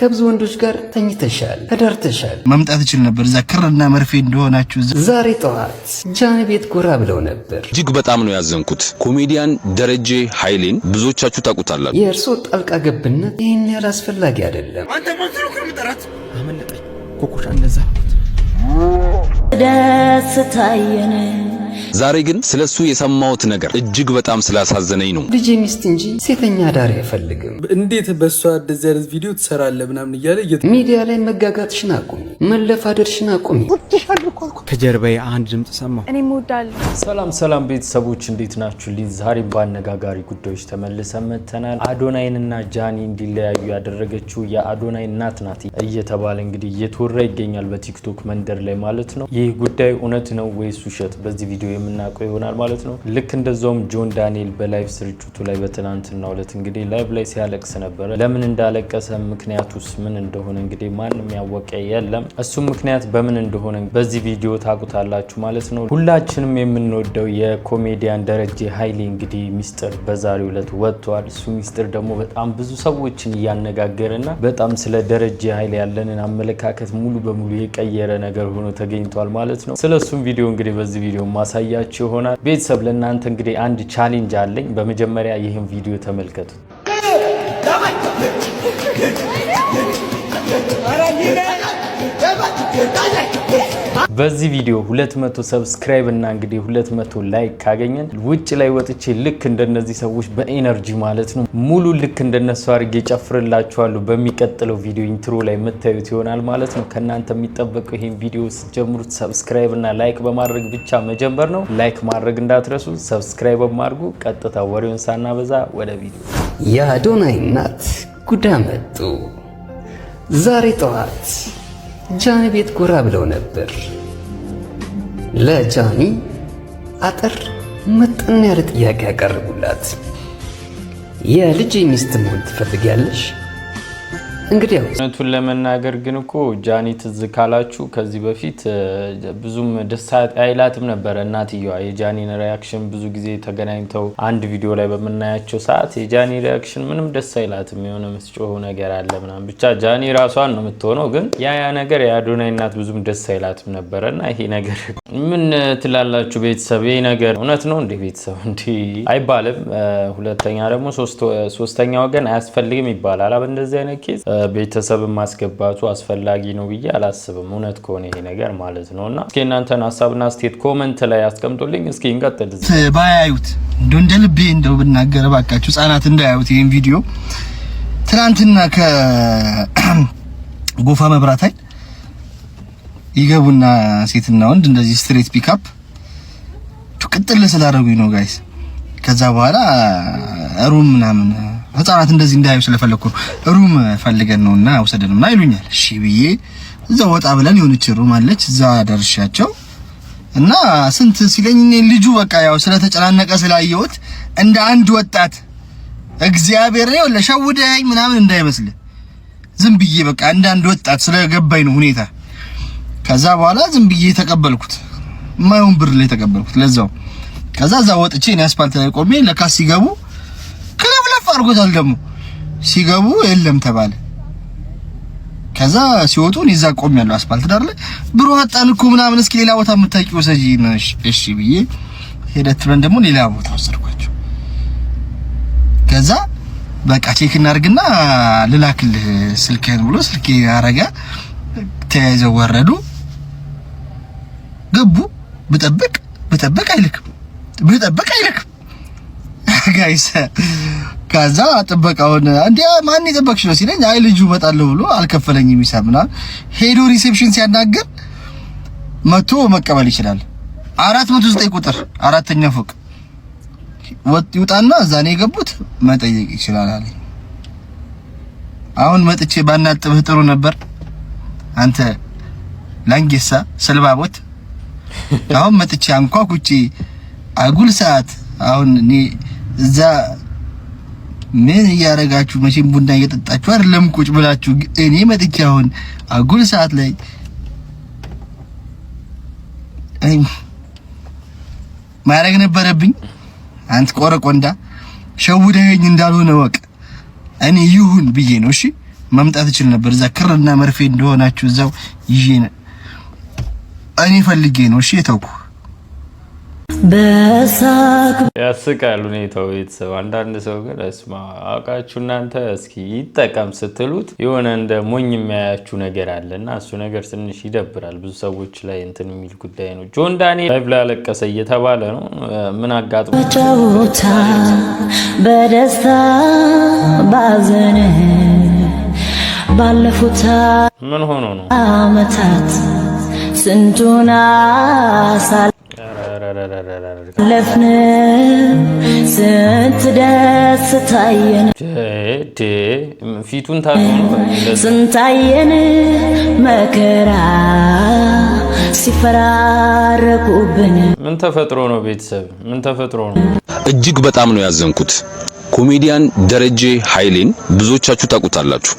ከብዙ ወንዶች ጋር ተኝተሻል፣ ተዳርተሻል። መምጣት ይችል ነበር እዛ ክርና መርፌ እንደሆናችሁ። ዛሬ ጠዋት ጃኒ ቤት ጎራ ብለው ነበር። እጅግ በጣም ነው ያዘንኩት። ኮሜዲያን ደረጀ ኃይሌን ብዙዎቻችሁ ታውቁታላችሁ። የእርሶ ጣልቃ ገብነት ይህን ያህል አስፈላጊ አይደለም። አንተ ማንተሩ ከምጠራት አመለጠኝ ኮኮሻ እንደዛ ደስታየነ ዛሬ ግን ስለሱ የሰማሁት ነገር እጅግ በጣም ስላሳዘነኝ ነው። ልጅ ሚስት እንጂ ሴተኛ ዳር አይፈልግም። እንዴት በሷ እንደዚህ አይነት ቪዲዮ ትሰራለህ ምናምን እያለ ሚዲያ ላይ መጋጋትሽን አቁሚ፣ መለፋደርሽን አቁሚ። ከጀርባዬ አንድ ድምጽ ሰማሁ። እኔ እወዳለሁ። ሰላም ቤተሰቦች እንዴት ናችሁ? ዛሬ በአነጋጋሪ ጉዳዮች ተመልሰን መጥተናል። አዶናይንና ጃኒ እንዲለያዩ ያደረገችው የአዶናይ እናት ናት እየተባለ እንግዲህ እየተወራ ይገኛል በቲክቶክ መንደር ላይ ማለት ነው። ይህ ጉዳይ እውነት ነው ወይስ ውሸት? በዚህ ቪዲዮ የምናውቀው ይሆናል ማለት ነው። ልክ እንደዛውም ጆን ዳንኤል በላይቭ ስርጭቱ ላይ በትናንትናው ዕለት እንግዲህ ላይቭ ላይ ሲያለቅስ ነበር። ለምን እንዳለቀሰ ምክንያቱስ ምን እንደሆነ እንግዲህ ማንም ያወቀ የለም። እሱም ምክንያት በምን እንደሆነ በዚህ ቪዲዮ ታውቁታላችሁ ማለት ነው። ሁላችንም የምንወደው የኮሜዲያን ደረጀ ኃይሌ እንግዲህ ሚስጥር በዛሬው ዕለት ወጥቷል። እሱ ሚስጥር ደግሞ በጣም ብዙ ሰዎችን እያነጋገረና በጣም ስለ ደረጀ ኃይሌ ያለንን አመለካከት ሙሉ በሙሉ የቀየረ ነገር ሆኖ ተገኝቷል ማለት ነው። ስለሱም ቪዲዮ እንግዲህ በዚህ ቪዲዮ ማሳያችሁ ይሆናል። ቤተሰብ ለእናንተ እንግዲህ አንድ ቻሌንጅ አለኝ። በመጀመሪያ ይህን ቪዲዮ ተመልከቱ። በዚህ ቪዲዮ 200 ሰብስክራይብ እና እንግዲህ 200 ላይክ ካገኘን ውጭ ላይ ወጥቼ ልክ እንደነዚህ ሰዎች በኤነርጂ ማለት ነው ሙሉ ልክ እንደነሱ አድርጌ ጨፍርላችኋለሁ። በሚቀጥለው ቪዲዮ ኢንትሮ ላይ መታዩት ይሆናል ማለት ነው። ከናንተ የሚጠበቀው ይሄን ቪዲዮ ስትጀምሩት ሰብስክራይብ እና ላይክ በማድረግ ብቻ መጀመር ነው። ላይክ ማድረግ እንዳትረሱ፣ ሰብስክራይብ በማድረጉ ቀጥታ ወሬውን ሳናበዛ ወደ ቪዲዮ። የአዶናይ እናት ጉዳ መጡ። ዛሬ ጠዋት ጃኒ ቤት ጎራ ብለው ነበር። ለጃኒ አጠር መጠን ያለ ጥያቄ ያቀርቡላት። የልጅ ሚስት መሆን ትፈልጊያለሽ? እንግዲህ እውነቱን ለመናገር ግን እኮ ጃኒ ትዝ ካላችሁ ከዚህ በፊት ብዙም ደስ አይላትም ነበር እናትየዋ። የጃኒን ሪአክሽን ብዙ ጊዜ ተገናኝተው አንድ ቪዲዮ ላይ በመናያቸው ሰዓት የጃኒ ሪአክሽን ምንም ደስ አይላትም። የሆነ መስጮህ ነገር አለ ምናምን ብቻ ጃኒ ራሷን ነው የምትሆነው። ግን ያ ነገር የአዶናይ እናት ብዙም ደስ አይላትም ነበርና ይሄ ነገር ምን ትላላችሁ ቤተሰብ? ይሄ ነገር እውነት ነው እንዴ ቤተሰብ? እንዴ አይባልም። ሁለተኛ ደግሞ ሶስተኛ ወገን አያስፈልግም ይባላል። እንደዚህ አይነት ኬዝ ቤተሰብን ማስገባቱ አስፈላጊ ነው ብዬ አላስብም። እውነት ከሆነ ይሄ ነገር ማለት ነውና እስኪ እናንተን ሐሳብና ስቴት ኮሜንት ላይ አስቀምጡልኝ። እስኪ እንቀጥል። ባያዩት እንደ ልቤ እንደው ብናገር ባካችሁ ህጻናት እንዳያዩት ይሄን ቪዲዮ። ትናንትና ከጎፋ መብራት ኃይል ይገቡና ሴትና ወንድ እንደዚህ ስትሬት ፒክአፕ ቅጥል ስላደረጉኝ ነው ጋይስ። ከዛ በኋላ ሩም ምናምን ህፃናት እንደዚህ እንዳያዩ ስለፈለኩ ሩም ፈልገን ነውና አውሰደንና ይሉኛል። እሺ ብዬ እዛ ወጣ ብለን የሆነች ሩም አለች እዛ ደርሻቸው እና ስንት ሲለኝ ልጁ በቃ ያው ስለተጨናነቀ ስላየሁት እንደ አንድ ወጣት እግዚአብሔር ነው ለሸውደኝ ምናምን እንዳይመስል ዝም ብዬ በቃ እንደ አንድ ወጣት ስለገባኝ ነው ሁኔታ። ከዛ በኋላ ዝም ብዬ ተቀበልኩት፣ ማይሆን ብር ላይ ተቀበልኩት ለዛው። ከዛ እዛ ወጥቼ እኔ አስፋልት ላይ ቆሜ ለካስ ሲገቡ ክለፍለፍ አድርጎታል። ደግሞ ሲገቡ የለም ተባለ። ከዛ ሲወጡ እዛ ቆሜያለሁ አስፋልት ዳር ላይ ብሩ አጣን እኮ ምናምን እስኪ ሌላ ቦታ የምታውቂው ወሰጂ ነሽ? እሺ ብዬ ሄደት ብለን ደግሞ ሌላ ቦታ ወሰድኳቸው። ከዛ በቃ ቼክ እናድርግና ልላክልህ ስልክህን ብሎ ስልኬ አረጋ። ተያይዘው ወረዱ ገቡ። ብጠብቅ አይልክም ጋይስ። ከዛ ጥበቃውን እንዴ ማን ይጠበቅሽ ነው ሲለኝ አይ ልጁ መጣለው ብሎ አልከፈለኝም ይሳብና ሄዶ ሪሴፕሽን ሲያናገር መቶ መቀበል ይችላል 409 ቁጥር አራተኛ ፎቅ ይውጣና እዛ ነው የገቡት መጠየቅ ይችላል አለኝ። አሁን መጥቼ ባናጥብህ ጥሩ ነበር አንተ ላንጌሳ ሰልባቦት። አሁን መጥቼ አንኳኩቼ አጉል ሰዓት አሁን እኔ እዛ ምን ያረጋችሁ መቼም ቡና እየጠጣችሁ አይደለም ቁጭ ብላችሁ እኔ መጥቼ አሁን አጉል ሰዓት ላይ ማረግ ነበረብኝ። አንተ ቆረቆንዳ ሸውደኝ እንዳልሆነ ወቅ እኔ ይሁን ብዬ ነው እሺ መምጣት እችል ነበር። እዛ ክርና መርፌ እንደሆናችሁ እዛው ይዤ እኔ ፈልጌ ነው እሺ የተውኩ። ያስቃል ሁኔታው ቤተሰብ። አንዳንድ ሰው ግን እስማ አውቃችሁ እናንተ እስኪ ይጠቀም ስትሉት የሆነ እንደ ሞኝ የሚያያችሁ ነገር አለና እሱ ነገር ትንሽ ይደብራል። ብዙ ሰዎች ላይ እንትን የሚል ጉዳይ ነው። ጆን ዳንኤል ላይቭ ላይ አለቀሰ እየተባለ ነው። ምን አጋጥሞ በደስታ ባዘን ባለፉት ምን ሆኖ ነው አመታት ስንቱና ለፍነ ስንት ደስ ታየን ፊቱን ታቆም ስንታየን መከራ ሲፈራረቁብን ምን ተፈጥሮ ነው ቤተሰብ? ምን ተፈጥሮ ነው? እጅግ በጣም ነው ያዘንኩት። ኮሜዲያን ደረጀ ኃይሌን ብዙዎቻችሁ ታውቁታላችሁ።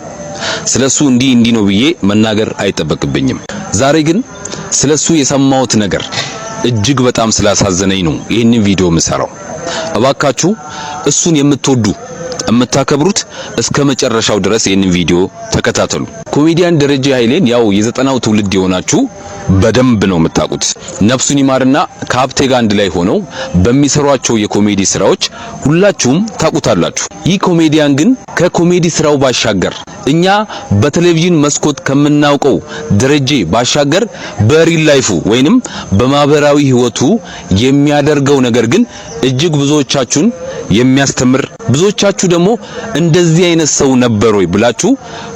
ስለሱ እንዲህ ነው ብዬ መናገር አይጠበቅብኝም። ዛሬ ግን ስለሱ የሰማሁት ነገር እጅግ በጣም ስላሳዘነኝ ነው ይሄንን ቪዲዮ የምሰራው። እባካችሁ እሱን የምታከብሩት እስከ መጨረሻው ድረስ ይሄንን ቪዲዮ ተከታተሉ። ኮሜዲያን ደረጀ ኃይሌን ያው የዘጠናው ትውልድ የሆናችሁ በደንብ ነው የምታውቁት። ነፍሱን ይማርና ከሀብቴ ጋር አንድ ላይ ሆነው በሚሰሯቸው የኮሜዲ ስራዎች ሁላችሁም ታውቁታላችሁ። ይህ ኮሜዲያን ግን ከኮሜዲ ስራው ባሻገር እኛ በቴሌቪዥን መስኮት ከምናውቀው ደረጀ ባሻገር በሪል ላይፉ ወይንም በማህበራዊ ህይወቱ የሚያደርገው ነገር ግን እጅግ ብዙዎቻችሁን የሚያስተምር ብዙዎቻችሁ ደግሞ እንደዚህ አይነት ሰው ነበር ወይ ብላችሁ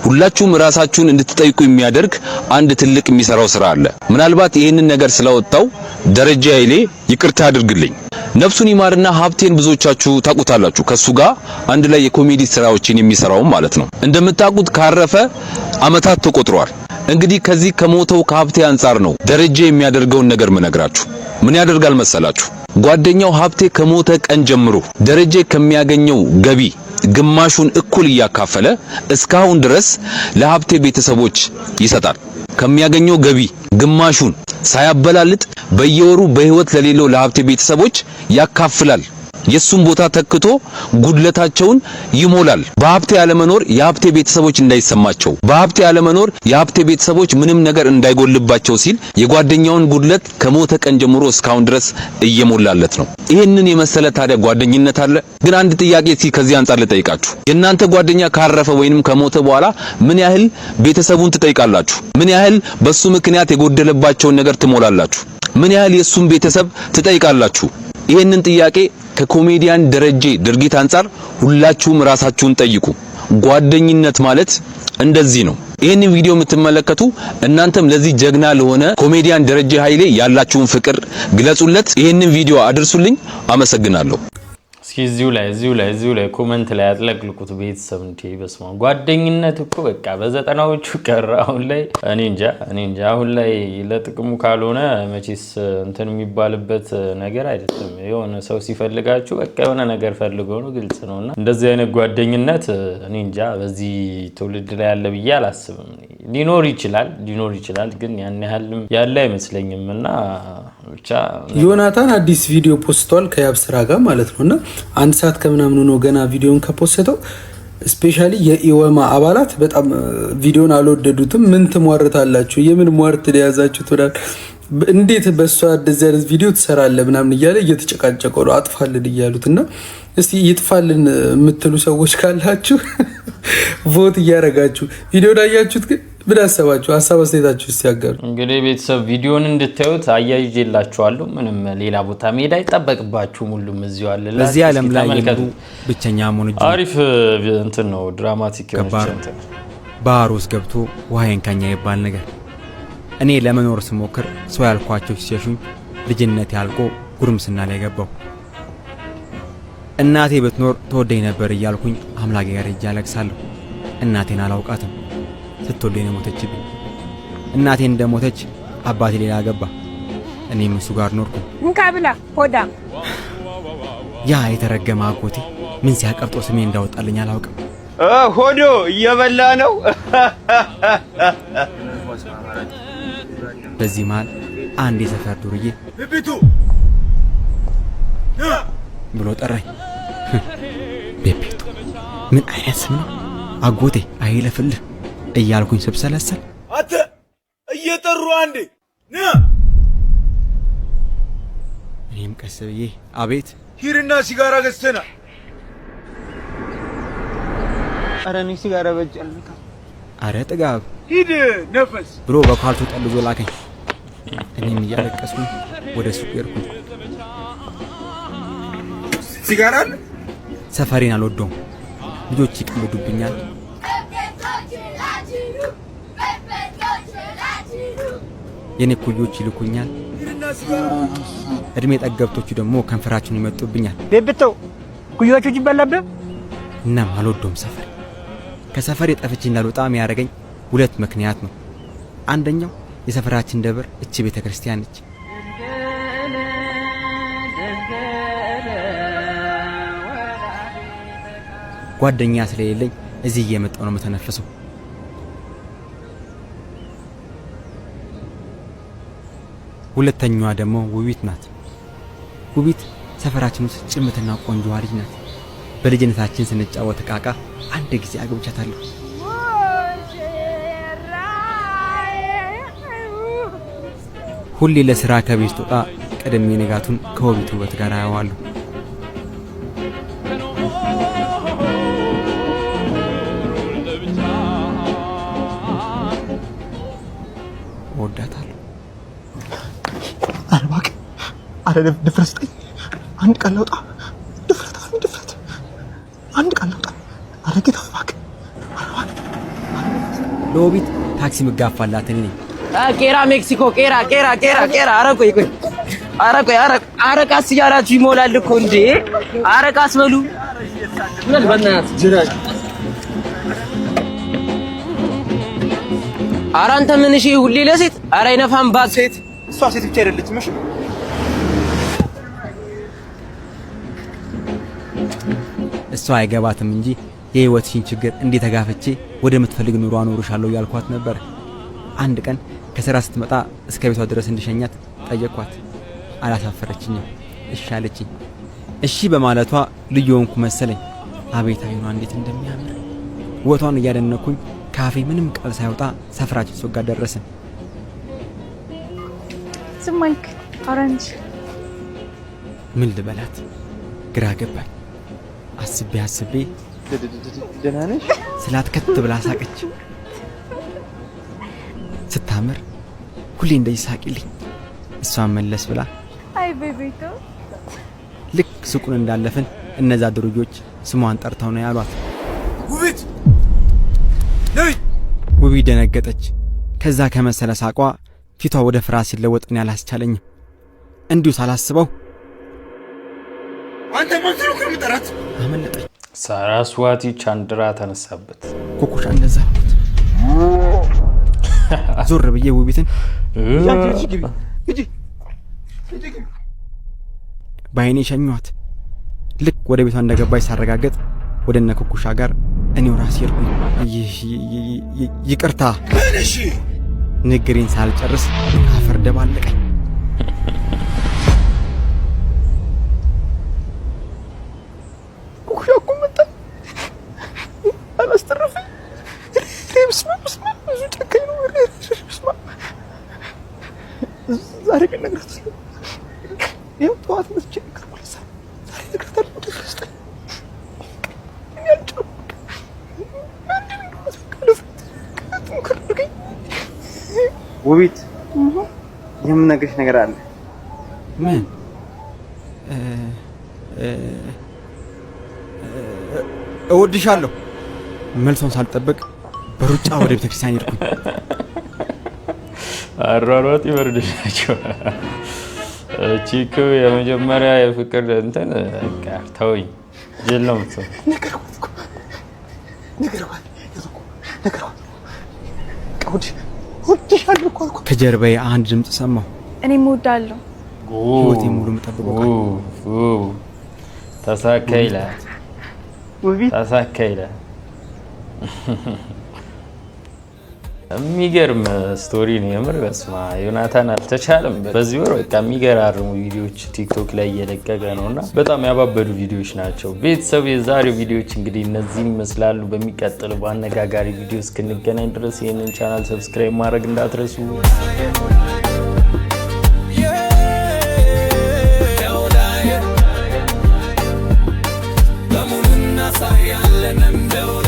ሁላችሁም ራሳችሁን እንድትጠይቁ የሚያደርግ አንድ ትልቅ የሚሰራው ስራ አለ። ምናልባት ይሄንን ነገር ስላወጣው ደረጀ ኃይሌ ይቅርታ አድርግልኝ። ነፍሱን ይማርና ሀብቴን ብዙዎቻችሁ ታውቁታላችሁ። ከሱ ጋር አንድ ላይ የኮሜዲ ስራዎችን የሚሰራው ማለት ነው። እንደምታውቁት ካረፈ አመታት ተቆጥሯል። እንግዲህ ከዚህ ከሞተው ከሀብቴ አንፃር ነው ደረጀ የሚያደርገውን ነገር ምነግራችሁ። ምን ያደርጋል መሰላችሁ? ጓደኛው ሀብቴ ከሞተ ቀን ጀምሮ ደረጀ ከሚያገኘው ገቢ ግማሹን እኩል እያካፈለ እስካሁን ድረስ ለሀብቴ ቤተሰቦች ይሰጣል። ከሚያገኘው ገቢ ግማሹን ሳያበላልጥ በየወሩ በህይወት ለሌለው ለሀብቴ ቤተሰቦች ያካፍላል። የሱን ቦታ ተክቶ ጉድለታቸውን ይሞላል። በሀብቴ ያለመኖር የሀብቴ ቤተሰቦች እንዳይሰማቸው፣ በሀብቴ ያለመኖር የሀብቴ ቤተሰቦች ምንም ነገር እንዳይጎልባቸው ሲል የጓደኛውን ጉድለት ከሞተ ቀን ጀምሮ እስካሁን ድረስ እየሞላለት ነው። ይሄንን የመሰለ ታዲያ ጓደኝነት አለ? ግን አንድ ጥያቄ እስኪ ከዚህ አንፃር ልጠይቃችሁ። የእናንተ ጓደኛ ካረፈ ወይንም ከሞተ በኋላ ምን ያህል ቤተሰቡን ትጠይቃላችሁ? ምን ያህል በሱ ምክንያት የጎደለባቸውን ነገር ትሞላላችሁ? ምን ያህል የሱን ቤተሰብ ትጠይቃላችሁ? ይሄንን ጥያቄ ከኮሜዲያን ደረጀ ድርጊት አንፃር ሁላችሁም ራሳችሁን ጠይቁ። ጓደኝነት ማለት እንደዚህ ነው። ይሄንን ቪዲዮ የምትመለከቱ እናንተም ለዚህ ጀግና ለሆነ ኮሜዲያን ደረጀ ኃይሌ ያላችሁን ፍቅር ግለጹለት። ይሄንን ቪዲዮ አድርሱልኝ። አመሰግናለሁ። እስኪ እዚሁ ላይ ኮሜንት ላይ አጥለቅልቁት ቤተሰብ። እንዴ በስማ ጓደኝነት እኮ በቃ በዘጠናዎቹ ቀረ። አሁን ላይ እኔ እንጃ አሁን ላይ ለጥቅሙ ካልሆነ መቼስ እንትን የሚባልበት ነገር አይደለም። የሆነ ሰው ሲፈልጋችሁ በቃ የሆነ ነገር ፈልገው ነው፣ ግልጽ ነውና እንደዚህ አይነት ጓደኝነት እኔ እንጃ በዚህ ትውልድ ላይ ያለ ብዬ አላስብም። ሊኖር ይችላል ግን ያን ያህልም ያለ አይመስለኝምና ብቻ ዮናታን አዲስ ቪዲዮ ፖስቷል ከያብስራ ጋር ማለት ነውና አንድ ሰዓት ከምናምን ነው ገና ቪዲዮን ከፖስተው። ስፔሻሊ የኢወማ አባላት በጣም ቪዲዮን አልወደዱትም። ምን ትሟርታላችሁ? የምን ሟርት ያዛችሁት? ወዳል እንዴት በሷ እንደዚህ አይነት ቪዲዮ ትሰራለህ ምናምን እያለ እየተጨቃጨቀው ነው አጥፋልን እያሉትና እስቲ ይጥፋልን የምትሉ ሰዎች ካላችሁ ቮት እያረጋችሁ ቪዲዮ ዳያችሁት ግን ምን አሰባችሁ? ሐሳብ አስተያየታችሁ ሲያጋሩ እንግዲህ ቤተሰብ ቪዲዮን እንድታዩት አያይዤላችኋለሁ። ምንም ሌላ ቦታ መሄድ አይጠበቅባችሁም። ሁሉም እዚሁ አለ። ለዚህ ዓለም ላይ ብቸኛ መሆን እጅ አሪፍ እንትን ነው። ድራማቲክ የሆነች ባህር ውስጥ ገብቶ ውሃዬን ካኛ ይባል ነገር። እኔ ለመኖር ስሞክር ሰው ያልኳቸው ሲሸሹኝ ልጅነት ያልቆ ጉርምስና ላይ ገባው። እናቴ ብትኖር ተወደኝ ነበር እያልኩኝ አምላኬ ጋር ሄጄ አለቅሳለሁ። እናቴን አላውቃትም። ስትወልደኝ ሞተችብኝ። እናቴ እንደሞተች አባቴ ሌላ ገባ። እኔም እሱ ጋር ኖርኩ። እንካብላ ሆዳም ያ የተረገመ አጎቴ ምን ሲያቀብጦ ስሜ እንዳወጣልኝ አላውቅም። ሆዶ እየበላ ነው። በዚህ መሃል አንድ የሰፈር ዱርዬ ብሎ ጠራኝ። ቤቢቱ ምን አይነት ስም ነው? አጎቴ አይለፍልህ እያልኩኝ ስብሰለሰል አተ እየጠሩ አንዴ ና እኔም ቀስ ብዬ አቤት ሂድና ሲጋራ ገዝተና ኧረ እኔ ሲጋራ በጃለሁ አረ ጥጋብ ሂድ ነፈስ ብሎ በኳልቱ ጠልዞ ላከኝ። እኔም እያለቀስኩኝ ወደ ሱቅ ሄድኩኝ። ሲጋራ አለ? ሰፈሬን አልወደውም። ልጆች ይቀልዱብኛል። የኔ ኩዮች ይልኩኛል። እድሜ ጠገብቶቹ ደግሞ ከንፈራቸውን ይመጡብኛል። ቤብተው ኩዮቹ ይበላብህ። እናም አልወደውም ሰፈር። ከሰፈር የጠፍቼ እንዳልወጣ የሚያደርገኝ ሁለት ምክንያት ነው። አንደኛው የሰፈራችን ደብር እቺ ቤተክርስቲያን ነች። ጓደኛ ስለሌለኝ እዚህ እየመጣሁ ነው የምተነፍሰው። ሁለተኛዋ ደግሞ ውቢት ናት። ውቢት ሰፈራችን ውስጥ ጭምትና ቆንጆ ልጅ ናት። በልጅነታችን ስንጫወት ዕቃቃ አንድ ጊዜ አግብቻታለሁ። ሁሌ ለስራ ከቤት ስትወጣ ቀደም ንጋቱን ከውቢት ውበት ጋር አያዋለሁ። ወዳታለሁ። አረባክ አረ ድፍረት ስጠኝ። አንድ ቀን ለውጣ ድፍረት አንድ ቀን ለውጣ። አረ ጌታ እባክህ ለውቢት ታክሲ ምጋፋላት እኔ ነኝ። ቄራ ሜክሲኮ ቄራ። አረ ቆይ አረ ቃስ እያላችሁ ይሞላል እኮ እንዴ! አረ ቃስ በሉ ምን በእናትህ ጅራጅ። አረ አንተ ምን እሺ ሁሌ ለሴት አረ አይነፋም ባክ። ሴት እሷ ሴት ብቻ አይደለችም። እሺ እሷ አይገባትም እንጂ የህይወትሽን ችግር እንዴት ተጋፍቼ ወደ ምትፈልግ ኑሮ አኖርሻለሁ ያልኳት ነበር። አንድ ቀን ከሥራ ስትመጣ እስከ ቤቷ ድረስ እንድሸኛት ጠየቅኳት። አላሳፈረችኝም። እሺ አለችኝ። እሺ በማለቷ ልዩ ሆንኩ መሰለኝ። አቤት አይኗ እንዴት እንደሚያምር! ውበቷን እያደነኩኝ ካፌ ምንም ቃል ሳይወጣ ሰፈራችን ሱቅ ጋር ደረስን። ስማይክ ኦሬንጅ ምን ልበላት ግራ ገባኝ። አስቤ ደህና ነሽ ስላት ከት ብላ ሳቀች። ስታምር ሁሌ እንደዚህ ሳቂልኝ። እሷን መለስ ብላ አይ ቤቢቶ። ልክ ሱቁን እንዳለፍን እነዛ ድርጆች ስሟን ጠርተው ነው ያሏት። ውቢት ነይ። ውቢት ደነገጠች። ከዛ ከመሰለ ሳቋ ፊቷ ወደ ፍርሃት ሲለወጥ እኔ አላስቻለኝም። እንዲሁ ሳላስበው አንተ ማን ነው ከምጠራት አመለጠኝ። ሳራስዋቲ ቻንድራ ተነሳበት። ኮኮሻ እንደዛ ዞር ብዬ ውቢትን በአይኔ ሸኟት። ልክ ወደ ቤቷ እንደገባች ሳረጋገጥ ወደ እነ ኩኩሻ ጋር እኔው ራሴ ሄድኩኝ። ይቅርታ ንግሬን ሳልጨርስ አፈር ደባለቀኝ። ኩኩሻ እኮ መጣ አላስተረፈኝ። ስማ ብዙ ጨካኝ ነው። ስማ ዛሬ ግን ነግራታለሁ። ይኸው ጠዋት መስቼ ነግሬያለሁ። ዛሬ ነግራታለሁ። ደስታ ውቢት የምነግርሽ ነገር አለ። ምን? እወድሻለሁ። መልሶን ሳልጠብቅ በሩጫ ወደ ቤተክርስቲያን ሄድኩኝ። አሯሯጥ ይበርድሻቸው። እቺኮ የመጀመሪያ የፍቅር እንትን በቃ ተውኝ። ጀለም ሰው ከጀርባዬ አንድ ድምጽ ሰማሁ። እኔም እወዳለሁ። ህይወቴ ሙሉ የምጠብቀው ተሳካይላ ተሳካይላ የሚገርም ስቶሪ ነው የምር። በስማ ዮናታን አልተቻለም። በዚህ ወር በቃ የሚገራርሙ ቪዲዮዎች ቲክቶክ ላይ እየለቀቀ ነውና በጣም ያባበዱ ቪዲዮዎች ናቸው። ቤተሰብ የዛሬው ቪዲዮዎች እንግዲህ እነዚህን ይመስላሉ። በሚቀጥለው በአነጋጋሪ ቪዲዮ እስክንገናኝ ድረስ ይህንን ቻናል ሰብስክራይብ ማድረግ እንዳትረሱ። Sayalım